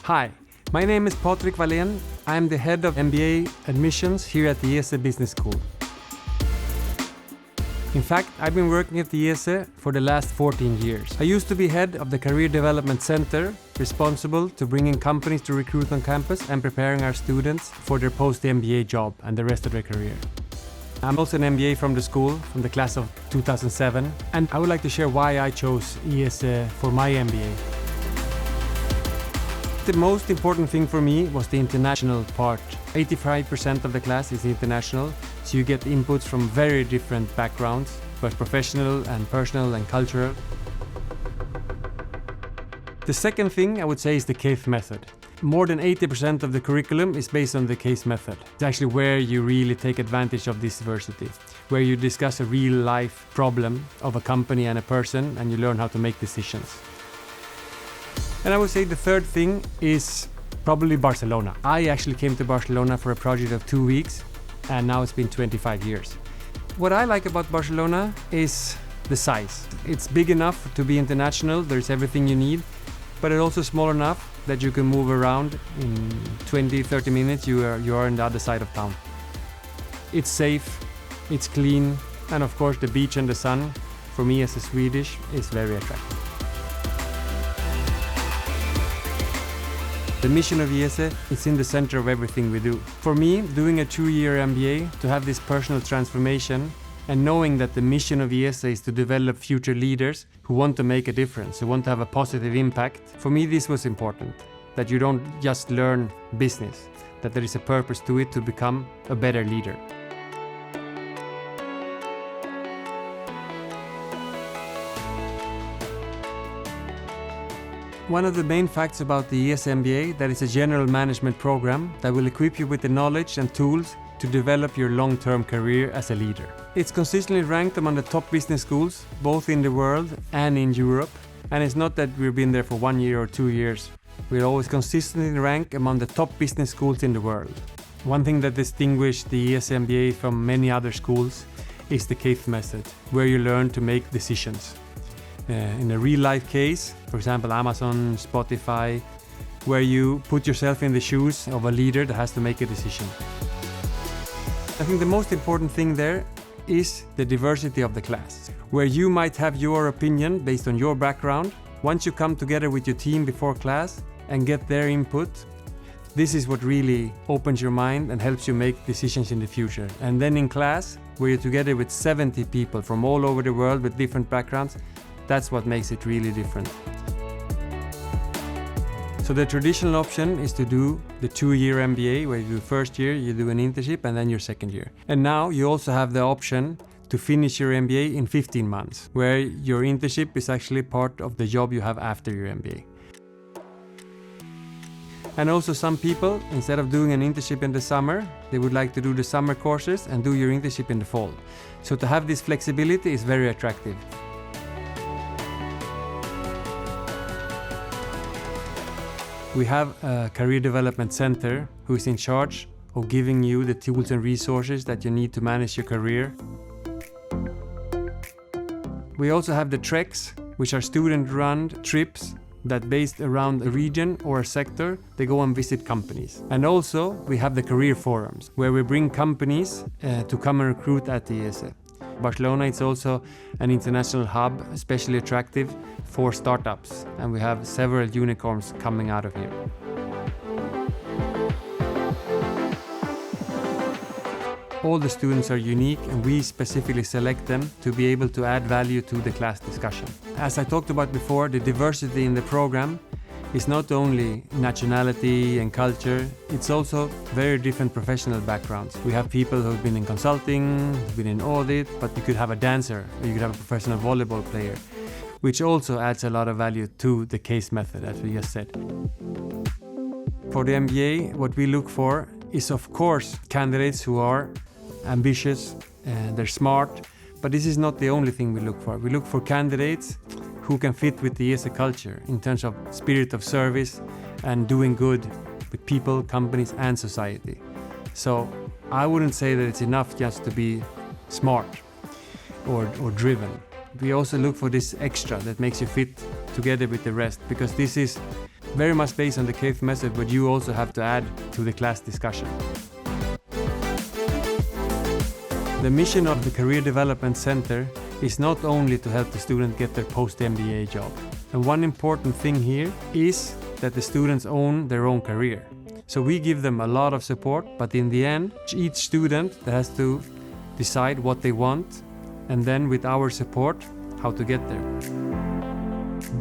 Hi, my name is Patrik Wallén. I am the head of MBA admissions here at the IESE Business School. In fact, I've been working at the IESE for the last 14 years. I used to be head of the Career Development Center, responsible to bringing companies to recruit on campus and preparing our students for their post-MBA job and the rest of their career. I'm also an MBA from the school, from the class of 2007, and I would like to share why I chose IESE for my MBA. The most important thing for me was the international part. 85% of the class is international, so you get inputs from very different backgrounds, both professional and personal and cultural. The second thing I would say is the CASE method. More than 80% of the curriculum is based on the CASE method. It's actually where you really take advantage of this diversity, where you discuss a real life problem of a company and a person, and you learn how to make decisions. And I would say the third thing is probably Barcelona. I actually came to Barcelona for a project of 2 weeks, and now it's been 25 years. What I like about Barcelona is the size. It's big enough to be international, there's everything you need, but it's also small enough that you can move around. In 20-30 minutes you are on the other side of town. It's safe, it's clean, and of course the beach and the sun, for me as a Swedish, is very attractive. The mission of IESE is in the center of everything we do. For me, doing a 2-year MBA, to have this personal transformation and knowing that the mission of IESE is to develop future leaders who want to make a difference, who want to have a positive impact, for me this was important. That you don't just learn business, that there is a purpose to it to become a better leader. One of the main facts about the IESE MBA that it's a general management program that will equip you with the knowledge and tools to develop your long-term career as a leader. It's consistently ranked among the top business schools, both in the world and in Europe. And it's not that we've been there for 1 year or 2 years. We're always consistently ranked among the top business schools in the world. One thing that distinguishes the IESE MBA from many other schools is the CASE method, where you learn to make decisions. In a real-life case, for example Amazon, Spotify, where you put yourself in the shoes of a leader that has to make a decision. I think the most important thing there is the diversity of the class, where you might have your opinion based on your background. Once you come together with your team before class and get their input, this is what really opens your mind and helps you make decisions in the future. And then in class, where you're together with 70 people from all over the world with different backgrounds, that's what makes it really different. So the traditional option is to do the 2-year MBA, where you do first year, you do an internship, and then your second year. And now you also have the option to finish your MBA in 15 months, where your internship is actually part of the job you have after your MBA. And also some people, instead of doing an internship in the summer, they would like to do the summer courses and do your internship in the fall. So to have this flexibility is very attractive. We have a Career Development Center who is in charge of giving you the tools and resources that you need to manage your career. We also have the treks, which are student-run trips that based around a region or a sector, they go and visit companies. And also we have the career forums, where we bring companies to come and recruit at the IESE. Barcelona is also an international hub, especially attractive for startups, and we have several unicorns coming out of here. All the students are unique, and we specifically select them to be able to add value to the class discussion. As I talked about before, the diversity in the program is not only nationality and culture, it's also very different professional backgrounds. We have people who have been in consulting, who've been in audit, but you could have a dancer, or you could have a professional volleyball player, which also adds a lot of value to the CASE method, as we just said. For the MBA, what we look for is, of course, candidates who are ambitious, they're smart, but this is not the only thing we look for. We look for candidates who can fit with the IESE culture in terms of spirit of service and doing good with people, companies and society. So I wouldn't say that it's enough just to be smart or driven. We also look for this extra that makes you fit together with the rest, because this is very much based on the cave method, but you also have to add to the class discussion. The mission of the Career Development Center is not only to help the student get their post-MBA job. And one important thing here is that the students own their own career. So we give them a lot of support, but in the end, each student has to decide what they want, and then with our support, how to get there.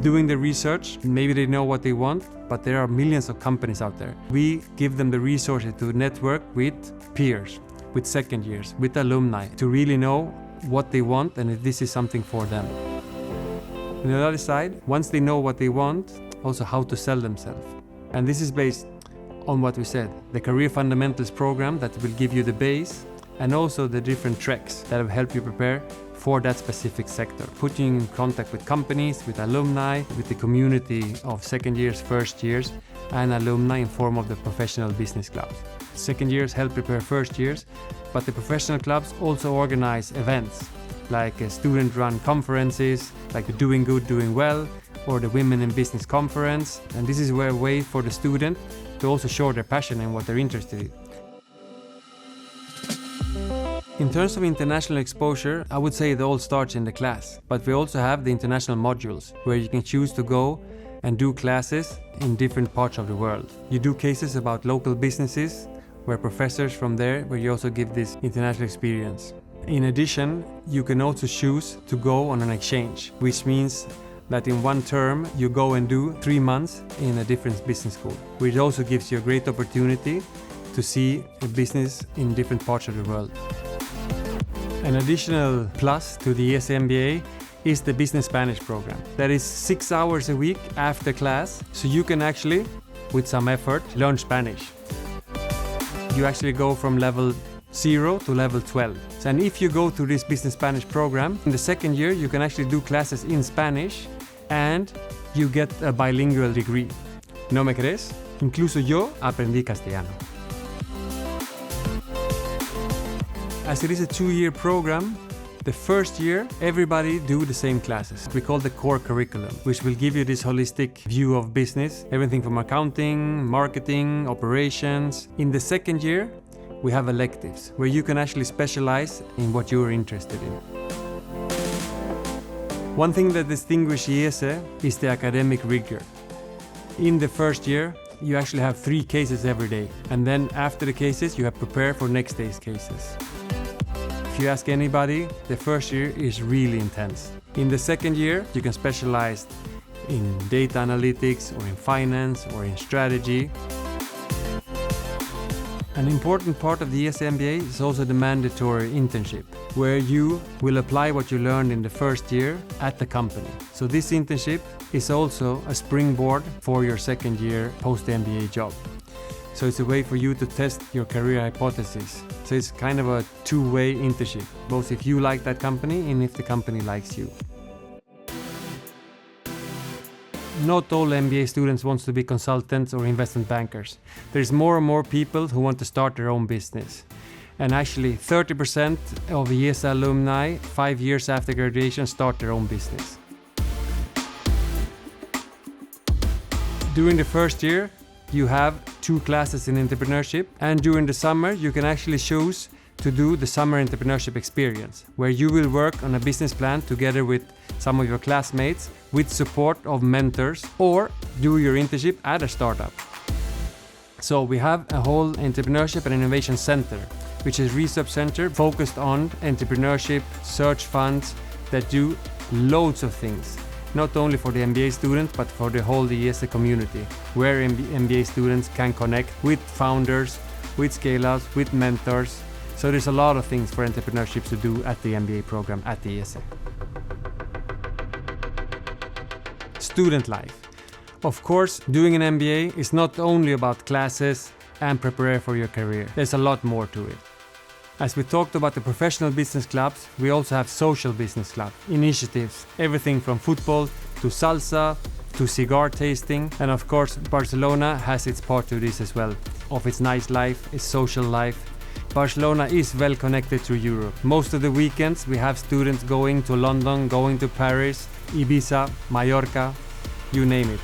Doing the research, maybe they know what they want, but there are millions of companies out there. We give them the resources to network with peers, with second years, with alumni, to really know what they want and if this is something for them. On the other side, once they know what they want, also how to sell themselves. And this is based on what we said, the Career Fundamentals program that will give you the base, and also the different tracks that will help you prepare for that specific sector. Putting you in contact with companies, with alumni, with the community of second years, first years, and alumni in form of the professional business clubs. Second years help prepare first years, but the professional clubs also organize events like student-run conferences, like the Doing Good, Doing Well, or the Women in Business Conference. And this is a way for the student to also show their passion and what they're interested in. In terms of international exposure, I would say it all starts in the class, but we also have the international modules where you can choose to go and do classes in different parts of the world. You do cases about local businesses where professors from there, where you also give this international experience. In addition, you can also choose to go on an exchange, which means that in one term you go and do 3 months in a different business school, which also gives you a great opportunity to see a business in different parts of the world. An additional plus to the IESE MBA is the Business Spanish program. That is 6 hours a week after class, so you can actually, with some effort, learn Spanish. You actually go from level 0 to level 12. And if you go through this Business Spanish program, in the second year you can actually do classes in Spanish and you get a bilingual degree. ¿No me crees? Incluso yo aprendí castellano. As it is a 2-year program, the first year everybody do the same classes. We call the core curriculum, which will give you this holistic view of business, everything from accounting, marketing, operations. In the second year, we have electives, where you can actually specialize in what you're interested in. One thing that distinguishes IESE is the academic rigor. In the first year, you actually have 3 cases every day, and then after the cases, you have prepared for next day's cases. If you ask anybody, the first year is really intense. In the second year, you can specialize in data analytics or in finance or in strategy. An important part of the IESE MBA is also the mandatory internship, where you will apply what you learned in the first year at the company. So this internship is also a springboard for your second year post-MBA job. So it's a way for you to test your career hypothesis. So it's kind of a two-way internship, both if you like that company and if the company likes you. Not all MBA students want to be consultants or investment bankers. There's more and more people who want to start their own business. And actually 30% of IESE alumni 5 years after graduation start their own business. During the first year, you have 2 classes in entrepreneurship, and during the summer you can actually choose to do the summer entrepreneurship experience, where you will work on a business plan together with some of your classmates with support of mentors, or do your internship at a startup. So we have a whole entrepreneurship and innovation center, which is a research center focused on entrepreneurship, search funds that do loads of things. Not only for the MBA students, but for the whole IESE community, where MBA students can connect with founders, with scale-ups, with mentors. So there's a lot of things for entrepreneurship to do at the MBA program at the IESE. Student life. Of course, doing an MBA is not only about classes and prepare for your career. There's a lot more to it. As we talked about the professional business clubs, we also have social business club initiatives, everything from football to salsa to cigar tasting. And of course, Barcelona has its part to this as well, of its nice life, its social life. Barcelona is well connected to Europe. Most of the weekends we have students going to London, going to Paris, Ibiza, Mallorca, you name it.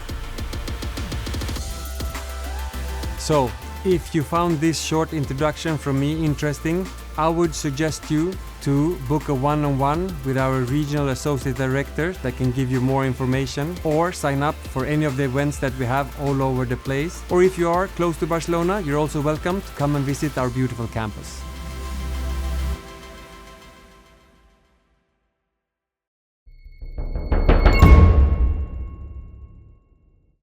So, if you found this short introduction from me interesting, I would suggest you to book a one-on-one with our regional associate director that can give you more information, or sign up for any of the events that we have all over the place. Or if you are close to Barcelona, you're also welcome to come and visit our beautiful campus.